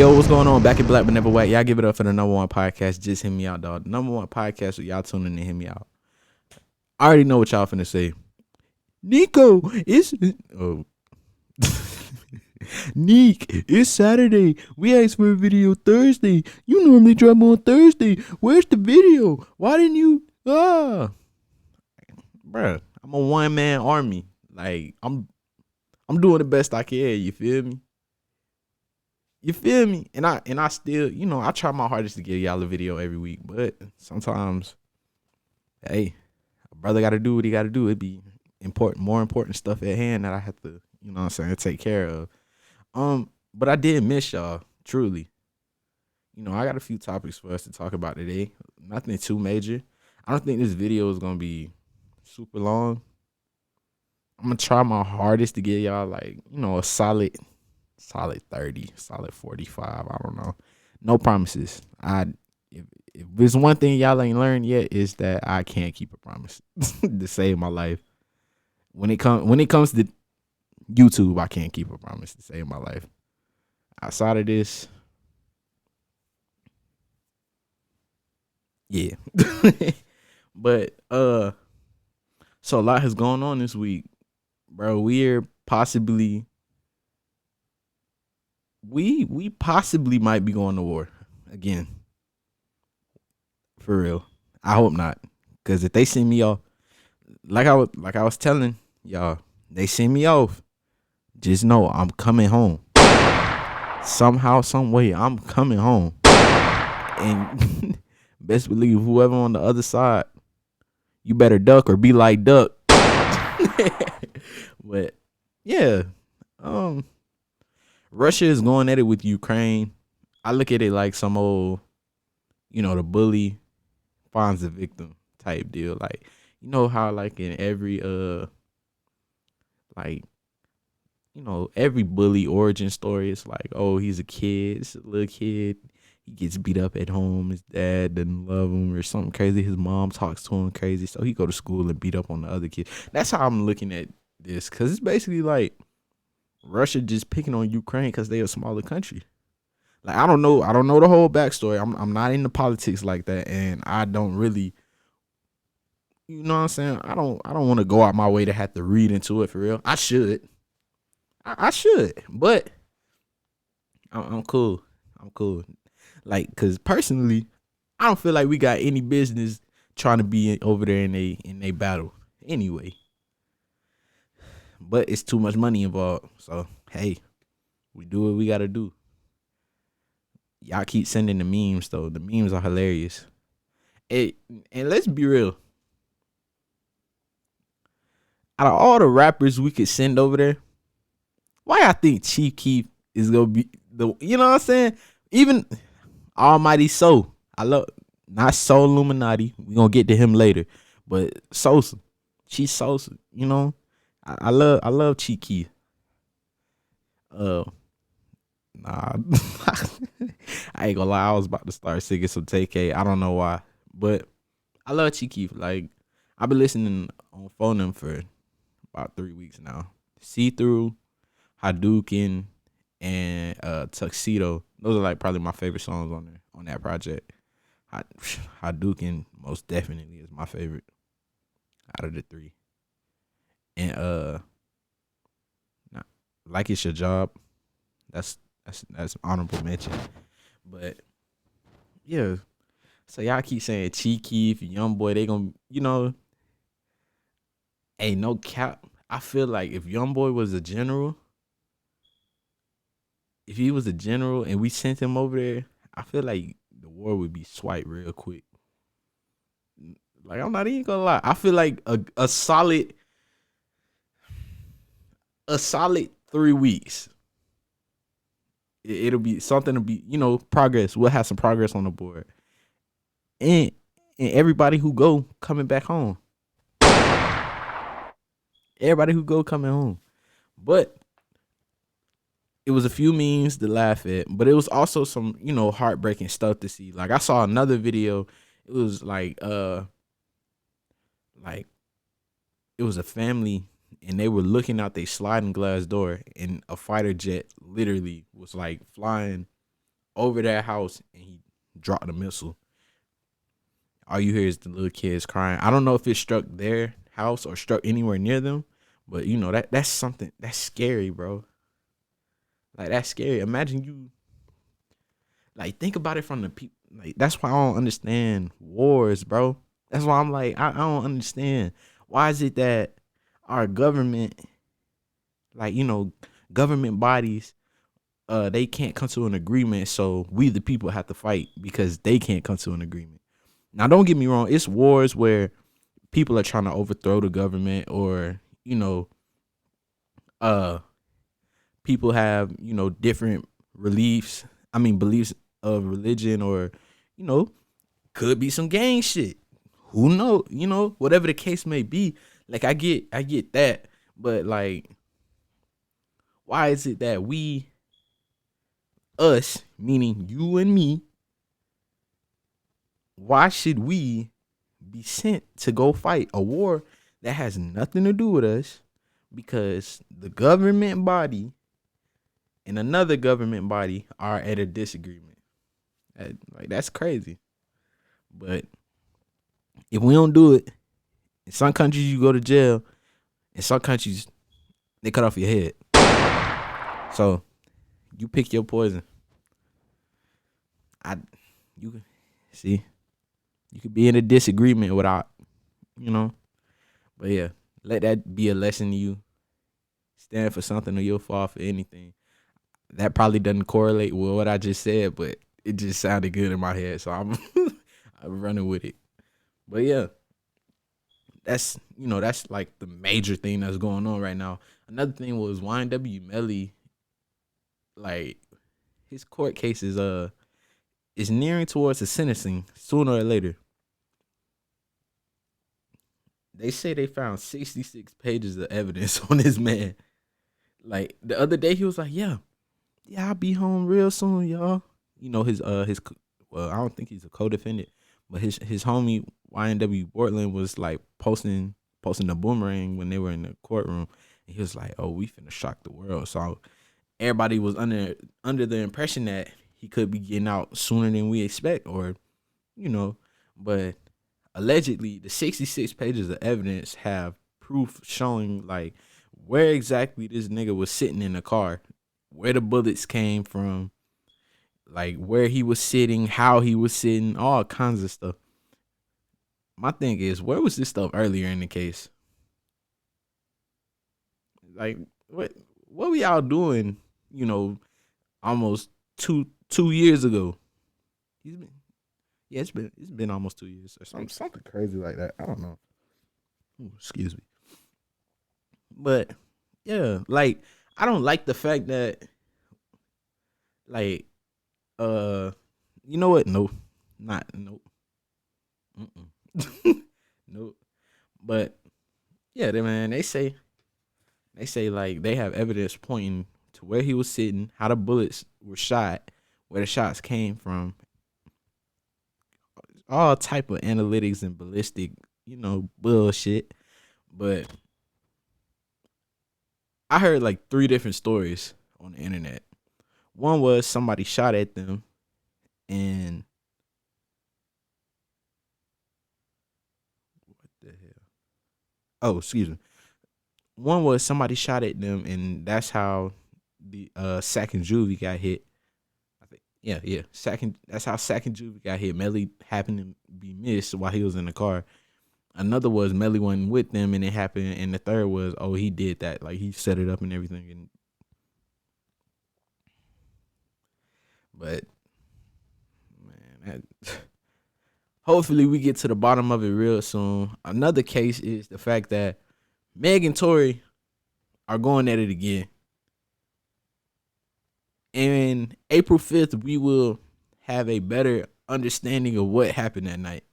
Yo, what's going on? Back in Black but Never White. Y'all give it up for the number one podcast. Just hit me out, dog. The number one podcast with y'all tuning in to hit me out. I already know what y'all finna say. Nico, it's Neek, it's Saturday. We asked for a video Thursday. You normally drop on Thursday. Where's the video? Why didn't you? Bruh, I'm a one-man army. Like I'm doing the best I can. You feel me? You feel me? And I still, I try my hardest to give y'all a video every week, but sometimes, hey, a brother got to do what he got to do. It be more important stuff at hand that I have to, take care of. But I did miss y'all, truly. I got a few topics for us to talk about today. Nothing too major. I don't think this video is gonna be super long. I'm gonna try my hardest to give y'all a solid 30, solid 45. I don't know. No promises. If there's one thing y'all ain't learned yet is that I can't keep a promise to save my life. When it comes to YouTube, I can't keep a promise to save my life. Outside of this, yeah. But so a lot has gone on this week, bro. We possibly might be going to war again. For real. I hope not. Cause if they send me off, like I was telling y'all, they send me off. Just know I'm coming home. Somehow, some way, I'm coming home. And best believe whoever on the other side, you better duck or be like duck. But yeah, Russia is going at it with Ukraine. I look at it like some old, the bully finds the victim type deal. Like, how in every every bully origin story, it's like, oh, he's a kid, it's a little kid. He gets beat up at home. His dad doesn't love him or something crazy. His mom talks to him crazy. So he go to school and beat up on the other kids. That's how I'm looking at this. Because it's basically like Russia just picking on Ukraine because they're a smaller country. Like, I don't know the whole backstory. I'm not into politics like that. And I don't really, you know what I'm saying? I don't want to go out my way to have to read into it for real. I should. I should. But I'm cool. I'm cool. Like, cause personally, I don't feel like we got any business trying to be over there in a battle anyway. But it's too much money involved. So hey, we do what we gotta do. Y'all keep sending the memes though. The memes are hilarious. And let's be real. Out of all the rappers we could send over there, why I think Chief Keef is gonna be the, you know what I'm saying? Even Almighty Soul. I love, not Soul Illuminati. We gonna get to him later. But Sosa. Chief Sosa, I love Chief Keef. Nah. I ain't gonna lie, I was about to start singing some TK. I don't know why. But I love Chief Keef. Like, I've been listening on phone for about 3 weeks now. See Through, Hadouken, and Tuxedo. Those are probably my favorite songs on that project. Hadouken most definitely is my favorite out of the three. And Like It's Your Job. That's honorable mention. But yeah. So y'all keep saying Chief Keef, Young Boy, they gonna, ain't no cap. I feel like if Young Boy was a general, if he was a general and we sent him over there, I feel like the war would be swiped real quick. Like, I'm not even gonna lie. I feel like a solid 3 weeks. It'll be something to be, progress. We'll have some progress on the board. And everybody who go coming back home. Everybody who go coming home. But it was a few memes to laugh at, but it was also some, heartbreaking stuff to see. Like, I saw another video. It was like it was a family and they were looking out their sliding glass door and a fighter jet literally was like flying over that house and he dropped a missile. All you hear is the little kids crying. I don't know if it struck their house or struck anywhere near them, but you know that's something that's scary, bro. Like that's scary. Imagine you like think about it from the people. Like that's why I don't understand wars, bro. That's why I'm like I don't understand. Why is it that our government, like government bodies, they can't come to an agreement, so we the people have to fight because they can't come to an agreement. Now, don't get me wrong. It's wars where people are trying to overthrow the government, or uh, people have different beliefs. I mean, beliefs of religion, or you know, could be some gang shit. Who know? Whatever the case may be. Like I get that, but like, why is it that us, meaning you and me, why should we be sent to go fight a war that has nothing to do with us because the government body and another government body are at a disagreement? Like that's crazy. But if we don't do it, in some countries you go to jail, in some countries they cut off your head. So you pick your poison. You see, you could be in a disagreement without, but yeah, let that be a lesson to you. Stand for something or you'll fall for anything. That probably doesn't correlate with what I just said, but it just sounded good in my head, so I'm I'm running with it. But yeah, that's like the major thing that's going on right now. Another thing was YNW Melly, like his court case is nearing towards the sentencing sooner or later. They say they found 66 pages of evidence on this man. Like the other day, he was like, "Yeah, I'll be home real soon, y'all." His well, I don't think he's a co-defendant, but his homie YNW Portland was like posting the boomerang when they were in the courtroom, and he was like, "Oh, we finna shock the world." So everybody was under the impression that he could be getting out sooner than we expect, or but allegedly the 66 pages of evidence have proof showing like where exactly this nigga was sitting in the car, where the bullets came from, like where he was sitting, how he was sitting, all kinds of stuff. My thing is, where was this stuff earlier in the case? Like what were y'all doing, almost two years ago? He's been Yeah, it's been almost 2 years or something crazy like that. I don't know. Ooh, excuse me. But yeah, like I don't like the fact that like you know what? No, not nope. Mm-mm. Nope. But yeah, they say like they have evidence pointing to where he was sitting, how the bullets were shot, where the shots came from, all type of analytics and ballistic, bullshit. But I heard like three different stories on the internet. One was somebody shot at them, and what the hell? Oh, excuse me. One was somebody shot at them, and that's how the Sack and Juvie got hit. I think, yeah. That's how Sack and Juvie got hit. Melly happened to be missed while he was in the car. Another was Melly wasn't with them, and it happened. And the third was, oh, he did that, like he set it up and everything. But man, hopefully we get to the bottom of it real soon. Another case is the fact that Meg and Tory are going at it again. And April 5th, we will have a better understanding of what happened that night.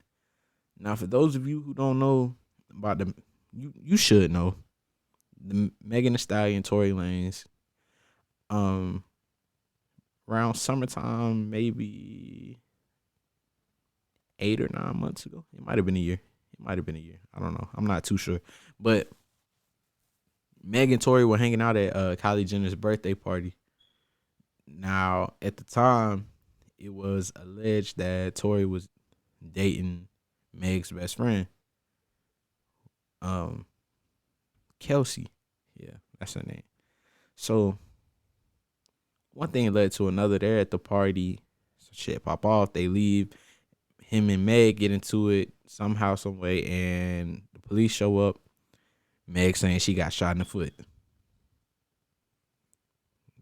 Now, for those of you who don't know about you should know the Megan Thee Stallion, Tory Lanez. Around summertime, maybe 8 or 9 months ago. It might have been a year. I don't know. I'm not too sure. But Meg and Tory were hanging out at Kylie Jenner's birthday party. Now, at the time, it was alleged that Tory was dating Meg's best friend, um, Kelsey. Yeah, that's her name. So one thing led to another. They're at the party. So shit pop off. They leave. Him and Meg get into it somehow, some way, and the police show up. Meg saying she got shot in the foot.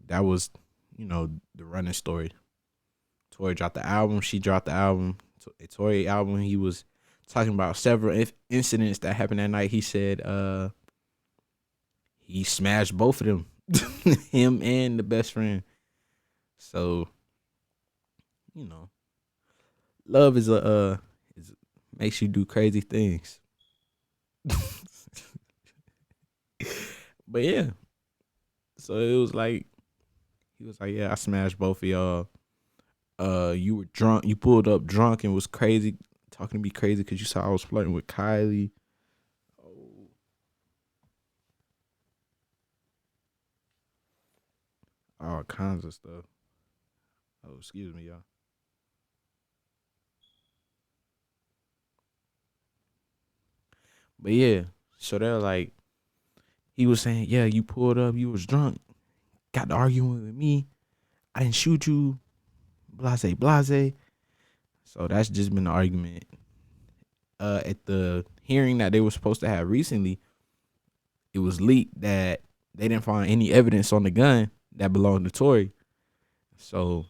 That was, the running story. Tory dropped the album. She dropped the album. A Tory album. He was talking about several incidents that happened that night. He said he smashed both of them, him and the best friend. So, love is makes you do crazy things. But yeah, so it was like he was like, yeah, I smashed both of y'all. You were drunk. You pulled up drunk and was crazy, talking to me crazy because you saw I was flirting with Kylie. Oh, all kinds of stuff. Oh, excuse me, y'all. But yeah, so they're like, he was saying, yeah, you pulled up, you was drunk, got to arguing with me. I didn't shoot you, blase, blase. So that's just been the argument. At the hearing that they were supposed to have recently, it was leaked that they didn't find any evidence on the gun that belonged to Tory. So,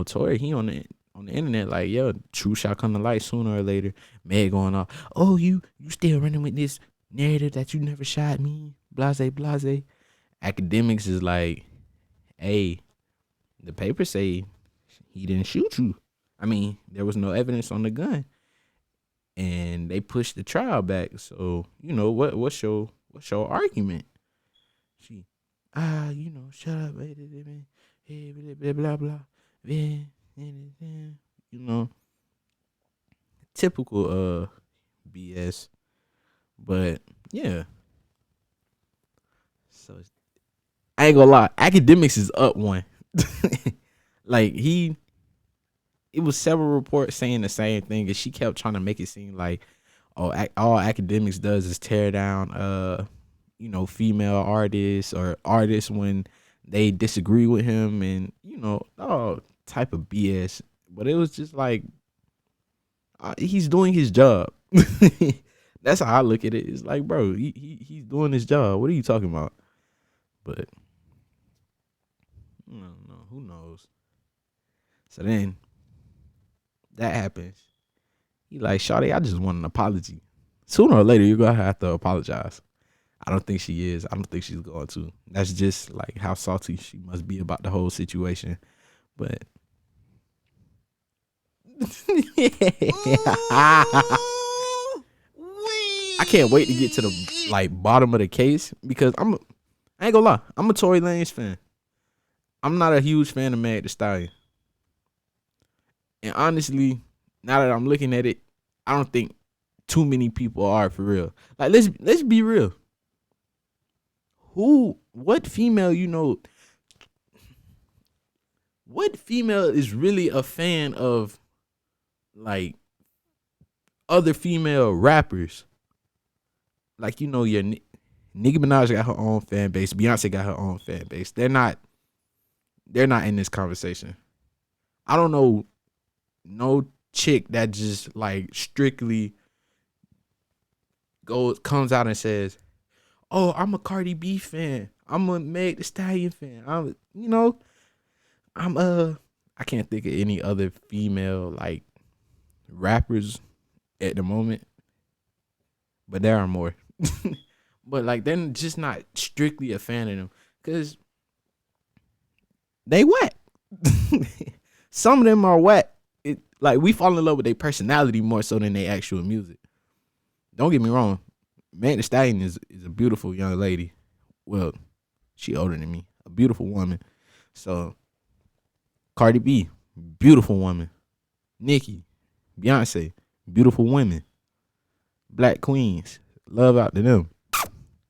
Tory, he on the internet like, yo, truth shall come to light sooner or later. Meg going off, oh, you still running with this narrative that you never shot me, blase, blase. Academics is like, hey, the papers say he didn't shoot you. I mean, there was no evidence on the gun, and they pushed the trial back. So what's your argument? She, shut up, blah blah blah, typical BS. But yeah, so I ain't gonna lie, academics is up one. Like it was several reports saying the same thing, and she kept trying to make it seem like, oh, all academics does is tear down, female artists or artists when they disagree with him, and all type of BS. But it was just like, he's doing his job. That's how I look at it. It's like, bro, he's doing his job. What are you talking about? But I don't know. Who knows? So then that happens. He like, Shawty, I just want an apology. Sooner or later, you're gonna have to apologize. I don't think she is. I don't think she's going to. That's just like how salty she must be about the whole situation. But I can't wait to get to the bottom of the case, because I ain't gonna lie, I'm a Tory Lanez fan. I'm not a huge fan of Meg Thee Stallion. And honestly, now that I'm looking at it, I don't think too many people are, for real. Like, let's be real. What female what female is really a fan of like other female rappers? Like, your Nicki Minaj got her own fan base. Beyonce got her own fan base. They're not in this conversation. I don't know no chick that just like strictly comes out and says, oh, I'm a Cardi B fan, I'm a Meg Thee Stallion fan, I can't think of any other female like rappers at the moment, but there are more. But like, they're just not strictly a fan of them, because they whack. Some of them are whack. Like, we fall in love with their personality more so than their actual music. Don't get me wrong, Meg Thee Stallion is a beautiful young lady. Well, she older than me. A beautiful woman. So, Cardi B, beautiful woman. Nicki, Beyonce, beautiful women. Black queens, love out to them.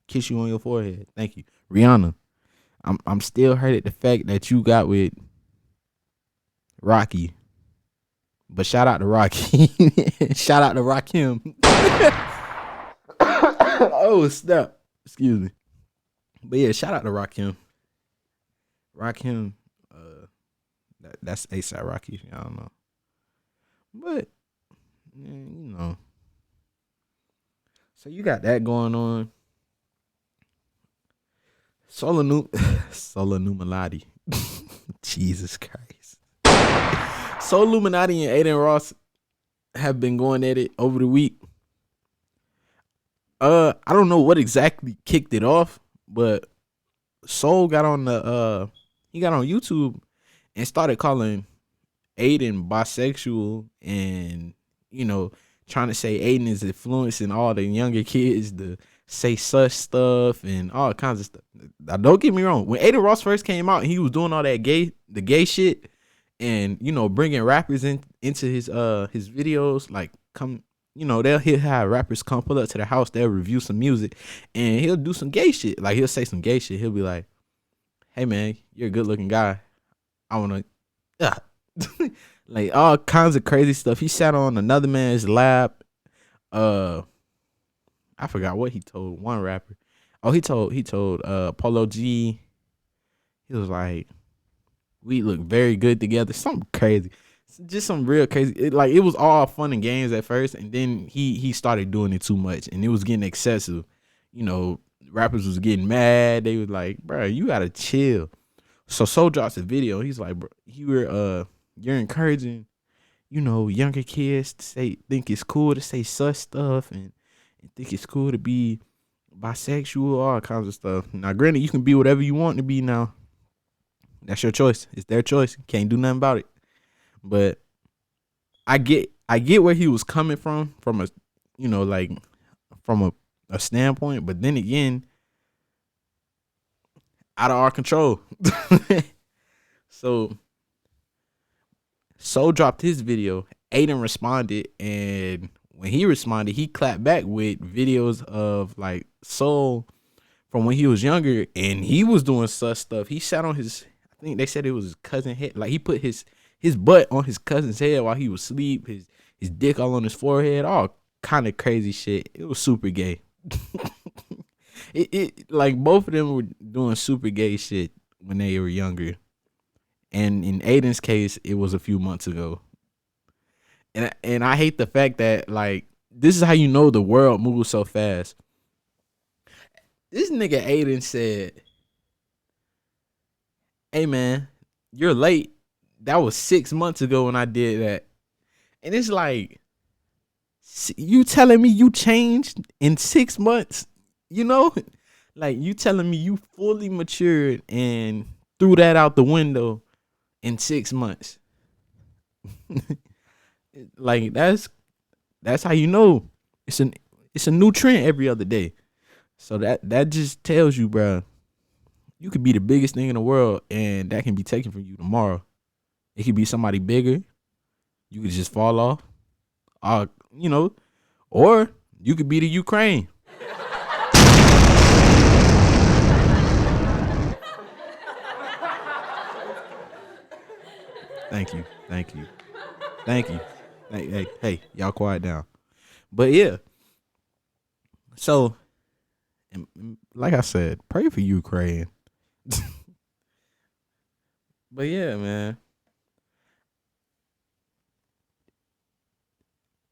Kiss you on your forehead. Thank you. Rihanna, I'm still hurt at the fact that you got with Rocky. But shout out to Rocky. Shout out to Rakim. Oh, snap. Excuse me. But yeah, shout out to Rakim. Rakim, that's ASAP Rocky. I don't know. But, So you got that going on. Solar Illuminati. Jesus Christ. Soul Illuminati and Aiden Ross have been going at it over the week. I don't know what exactly kicked it off, but Soul got on he got on YouTube and started calling Aiden bisexual and, trying to say Aiden is influencing all the younger kids to say such stuff and all kinds of stuff. Now, don't get me wrong. When Aiden Ross first came out, he was doing all that the gay shit and, bringing rappers into his videos, like he'll have rappers come pull up to the house, they'll review some music and he'll do some gay shit. Like he'll say some gay shit. He'll be like, hey man, you're a good looking guy. I want to, like all kinds of crazy stuff. He sat on another man's lap. I forgot what he told one rapper. Oh, he told Polo G. He was like, we look very good together. Something crazy. Just some real crazy. It was all fun and games at first, and then he started doing it too much, and it was getting excessive. Rappers was getting mad. They was like, bro, you gotta chill. So Soul drops a video. He's like, bro, you're encouraging, younger kids to think it's cool to say such stuff and think it's cool to be bisexual, all kinds of stuff. Now, granted, you can be whatever you want to be now. That's your choice. It's their choice. Can't do nothing about it. But I get where he was coming from a, from a standpoint. But then again, out of our control. So Soul dropped his video. Aiden responded, and when he responded, he clapped back with videos of like Soul from when he was younger, and he was doing such stuff. He sat on his, I think they said it was his cousin's head. Like he put his butt on his cousin's head while he was asleep. His dick all on his forehead. All kind of crazy shit. It was super gay. It like both of them were doing super gay shit when they were younger. And in Aiden's case, it was a few months ago. And I hate the fact that, like, this is how you know the world moves so fast. This nigga Aiden said, hey, man, you're late. That was 6 months ago when I did that. And it's like, you telling me you changed in 6 months? Like, you telling me you fully matured and threw that out the window in 6 months. Like that's how you know it's a new trend every other day. So that just tells you, bro, you could be the biggest thing in the world and that can be taken from you tomorrow. It could be somebody bigger. You could just fall off. Or you could be the Ukraine. Thank you. Hey, y'all quiet down. But yeah. So, like I said, pray for Ukraine. But yeah, man.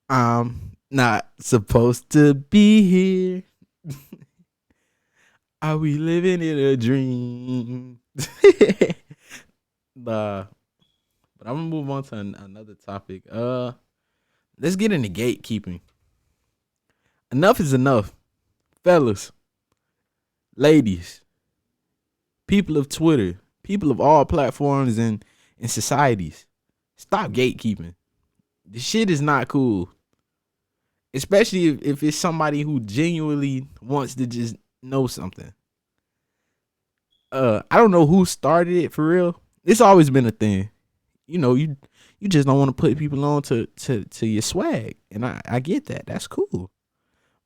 I'm not supposed to be here. Are we living in a dream? But I'm gonna move on to another topic. Let's get into gatekeeping. Enough is enough, fellas, ladies, people of Twitter, people of all platforms and societies. Stop gatekeeping. This shit is not cool. Especially if it's somebody who genuinely wants to just know something. I don't know who started it for real. It's always been a thing. You just don't want to put people on to your swag. And I get that. That's cool.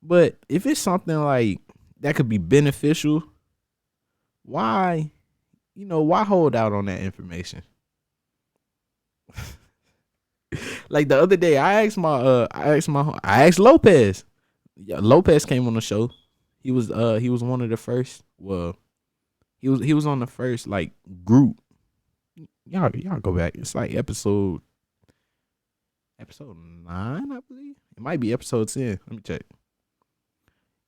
But if it's something like that could be beneficial, why hold out on that information? Like the other day, I asked Lopez. Yeah, Lopez came on the show. He was one of the first. Well, he was on the first like group. Y'all go back. It's like episode 9, I believe. It might be episode 10. Let me check.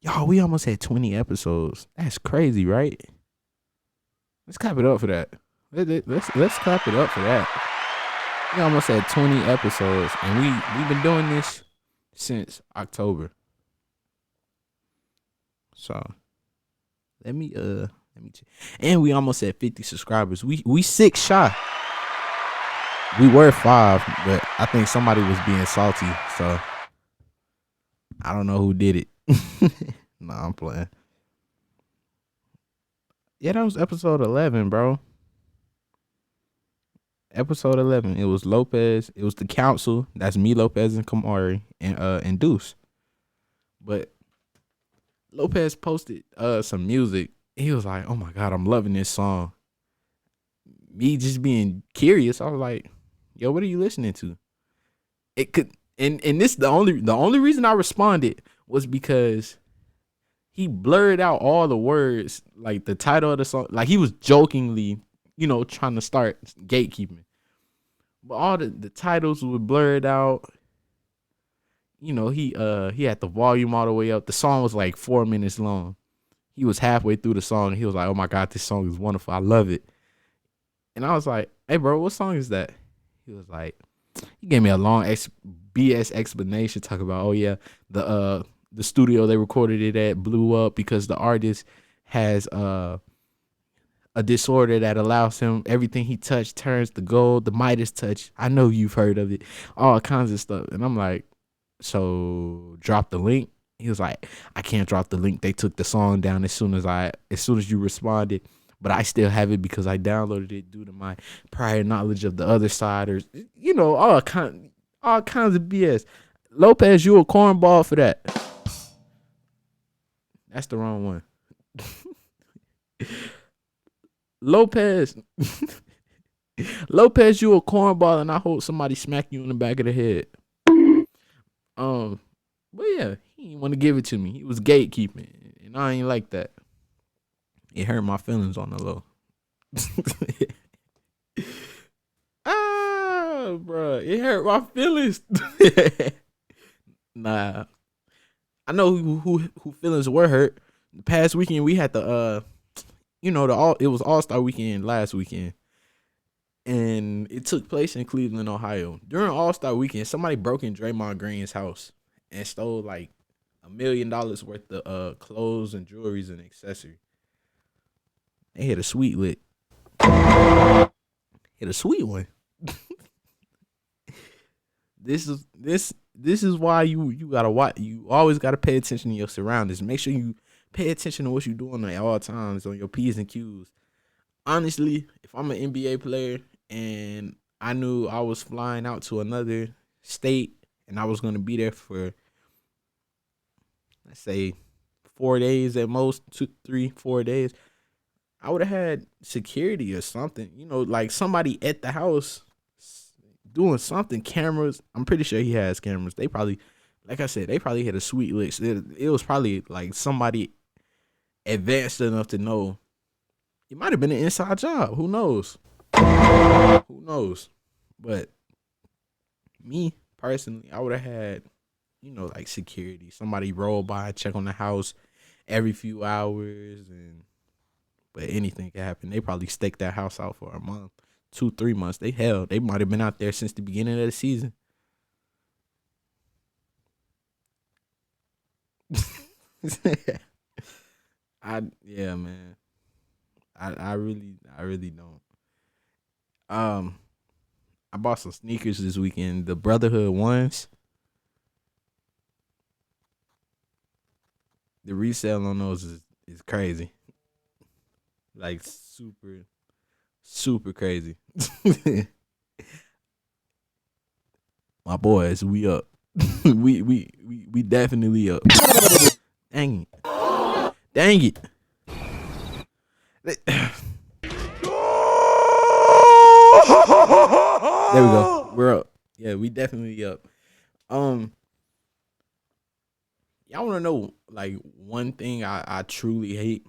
Y'all, we almost had 20 episodes. That's crazy, right? Let's clap it up for that. Let's clap it up for that. We almost had 20 episodes, and we've been doing this since October. So let me check. And we almost had 50 subscribers. We 6 shy. We were 5, but I think somebody was being salty, so I don't know who did it. Nah, I'm playing. Yeah, that was episode 11, bro. Episode 11. It was Lopez. It was the council. That's me, Lopez, and Kamari, and Deuce. But Lopez posted some music. He was like, "Oh my God, I'm loving this song." Me just being curious, I was like, "Yo, what are you listening to?" It could, and this the only reason I responded was because he blurred out all the words, like the title of the song. Like he was jokingly, trying to start gatekeeping. But all the titles were blurred out. He had the volume all the way up. The song was like 4 minutes long. He was halfway through the song and he was like, "Oh my God, this song is wonderful. I love it." And I was like, "Hey bro, what song is that?" He was like, he gave me a long BS explanation talking about, "Oh yeah, the studio they recorded it at blew up because the artist has a disorder that allows him everything he touched turns to gold, the Midas touch. I know you've heard of it, all kinds of stuff." And I'm like, "So drop the link." He was like, "I can't drop the link. They took the song down as soon as you responded, but I still have it because I downloaded it due to my prior knowledge of the other side," or all kinds of BS. Lopez, you a cornball for that. That's the wrong one. Lopez, you a cornball, and I hope somebody smack you in the back of the head. But yeah, he didn't want to give it to me. He was gatekeeping, and I ain't like that. It hurt my feelings on the low. Bro, it hurt my feelings. Nah, I know who feelings were hurt. The past weekend we had it was All-Star weekend last weekend, and it took place in Cleveland, Ohio. During All-Star weekend, somebody broke in Draymond Green's house and stole like $1 million worth of clothes and jewelries and accessories. They hit a sweet lick. Hit a sweet one. This is why you gotta watch. You always gotta pay attention to your surroundings. Make sure you pay attention to what you're doing at all times on your P's and Q's. Honestly, if I'm an NBA player and I knew I was flying out to another state and I was gonna be there for, let's say, 4 days at most, 2, 3, 4 days, I would have had security or something. Like somebody at the house doing something. Cameras. I'm pretty sure he has cameras. They probably, like I said, they probably hit a sweet lick. It was probably like somebody advanced enough to know. It might have been an inside job. Who knows? Who knows? But me personally, I would have had, like security. Somebody roll by, check on the house every few hours, but anything can happen. They probably staked that house out for a month, 2, 3 months. They might have been out there since the beginning of the season. Yeah, man. I really don't. I bought some sneakers this weekend. The Brotherhood ones. The resale on those is crazy. Like super, super crazy. My boys, we up. we definitely up. Dang it. There we go. We're up. Yeah, we definitely up. Um, y'all want to know like one thing I truly hate?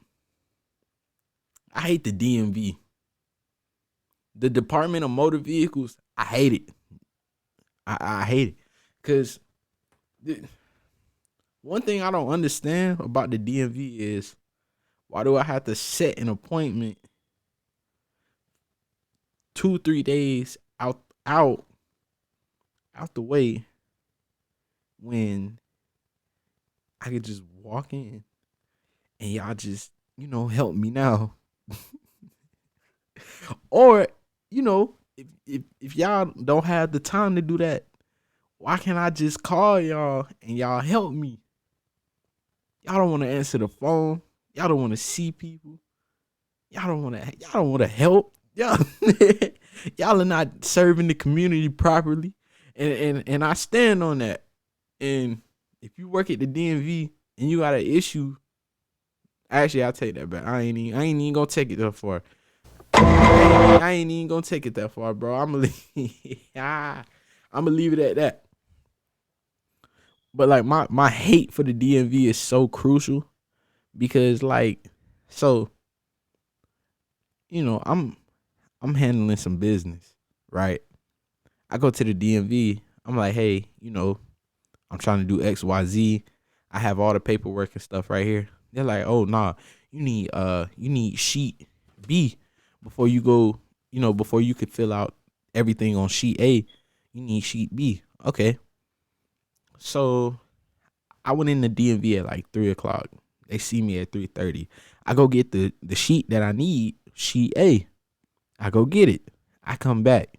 I hate the DMV, the Department of Motor Vehicles. I hate it. I hate it because one thing I don't understand about the DMV is why do I have to set an appointment 2-3 days out out the way when I could just walk in and y'all just help me now. Or if y'all don't have the time to do that, why can't I just call y'all and y'all help me? Y'all don't want to answer the phone. Y'all don't want to see people. Y'all don't want to help. Y'all y'all are not serving the community properly. And I stand on that. And if you work at the DMV and you got an issue, actually I'll take that back. I ain't even gonna take it that far. I ain't even gonna take it that far, bro. I'm gonna leave it at that. But like my hate for the DMV is so crucial because I'm handling some business, right? I go to the DMV. I'm like, hey, I'm trying to do XYZ. I have all the paperwork and stuff right here. They're like, oh nah, you need sheet B before you go, before you could fill out everything on sheet A. You need sheet B. Okay. So I went in the DMV at like 3:00. They see me at 3:30. I go get the sheet that I need, sheet A. I go get it. I come back.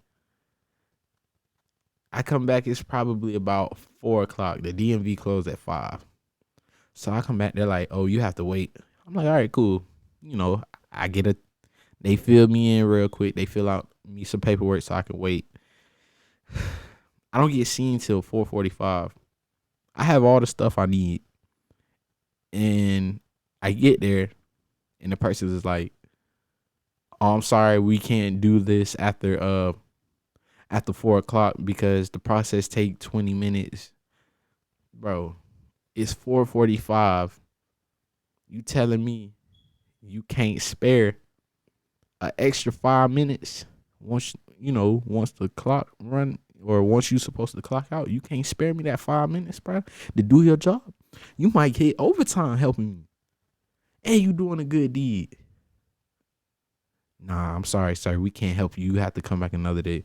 It's probably about 4:00. The DMV closed at 5. So I come back. They're like, "Oh, you have to wait." I'm like, "All right, cool." I get a. They fill me in real quick. They fill out me some paperwork so I can wait. I don't get seen till 4:45. I have all the stuff I need, and I get there, and the person is like, "Oh, I'm sorry, we can't do this after 4:00 because the process take 20 minutes." Bro, it's 4:45. You telling me you can't spare an extra 5 minutes once the clock run, or once you supposed to clock out? You can't spare me that 5 minutes, bro, to do your job. You might get overtime helping me, and you doing a good deed. Nah, I'm sorry, sir. We can't help you. You have to come back another day.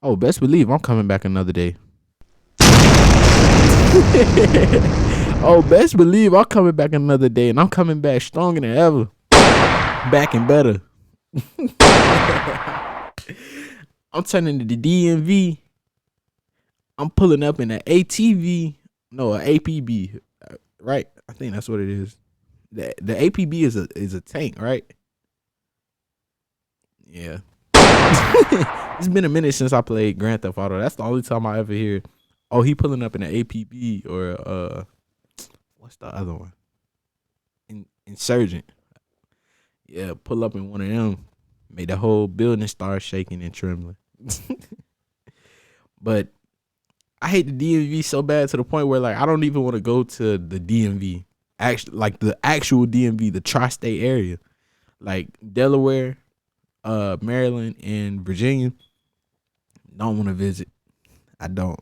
Oh, best believe I'm coming back another day. Oh, best believe I'm coming back another day, and I'm coming back stronger than ever. Back and better. I'm turning to the DMV. I'm pulling up in an ATV. No, an APB. Right? I think that's what it is. The APB is a tank, right? Yeah. It's been a minute since I played Grand Theft Auto. That's the only time I ever hear, oh, he pulling up in an APB, or what's the other one? Insurgent. Yeah, pull up in one of them. Made the whole building start shaking and trembling. But I hate the DMV so bad to the point where like I don't even want to go to the DMV. Actually, like the actual DMV, the tri-state area. Like Delaware, Maryland, and Virginia. Don't want to visit. I don't.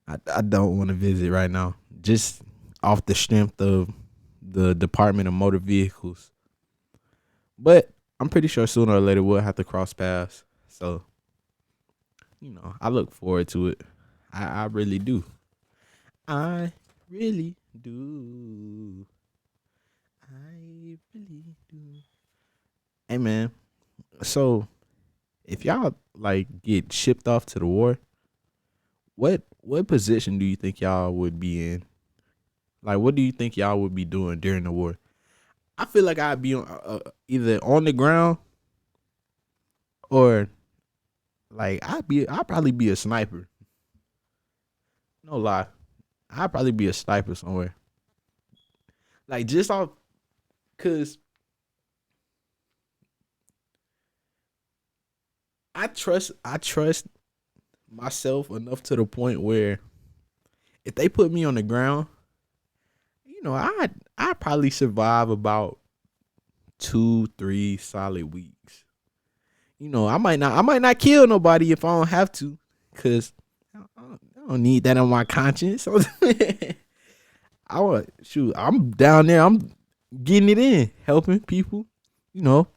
I don't want to visit right now. Just off the strength of the Department of Motor Vehicles. But I'm pretty sure sooner or later we'll have to cross paths. So, I look forward to it. I really do. I really do. I really do. Hey, man. So, if y'all like get shipped off to the war, what position do you think y'all would be in? Like, what do you think y'all would be doing during the war? I feel like I'd be on either on the ground, or like I'd probably be a sniper. No lie, I'd probably be a sniper somewhere. Like just off, cause I trust myself enough to the point where if they put me on the ground, I'd probably survive about 2-3 solid weeks. I might not kill nobody if I don't have to, cause I don't need that on my conscience. I'm down there. I'm getting it in, helping people. You know,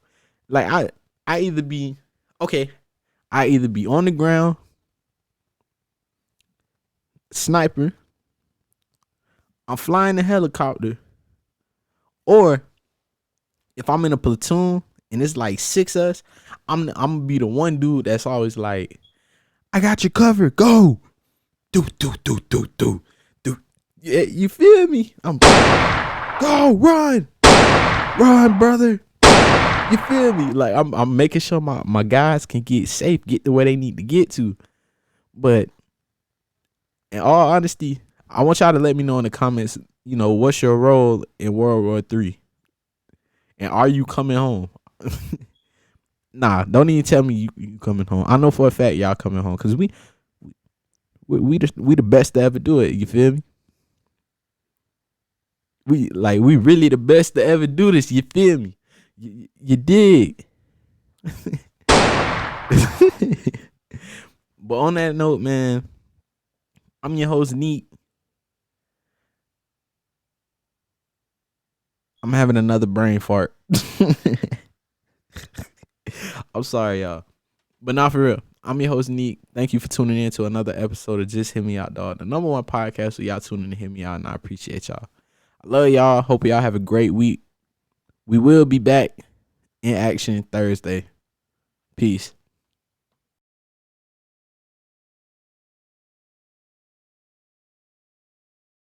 like I either be okay. I either be on the ground, sniper. I'm flying the helicopter, or if I'm in a platoon and it's like 6 of us, I'm gonna be the one dude that's always like, I got you covered. Go, do. Yeah, you feel me? I'm go run, brother. You feel me? Like I'm making sure my guys can get safe, get to where they need to get to. But in all honesty, I want y'all to let me know in the comments, what's your role in World War III? And are you coming home? Nah, don't even tell me you coming home. I know for a fact y'all coming home, because we the best to ever do it. You feel me? We really the best to ever do this. You feel me? You dig? But on that note, man, I'm your host, Neat. I'm having another brain fart. I'm sorry, y'all. But not for real. I'm your host, Neat. Thank you for tuning in to another episode of Just Hear Me Out, dog. The number one podcast where y'all tuning to hear me out, and I appreciate y'all. I love y'all. Hope y'all have a great week. We will be back in action Thursday. Peace.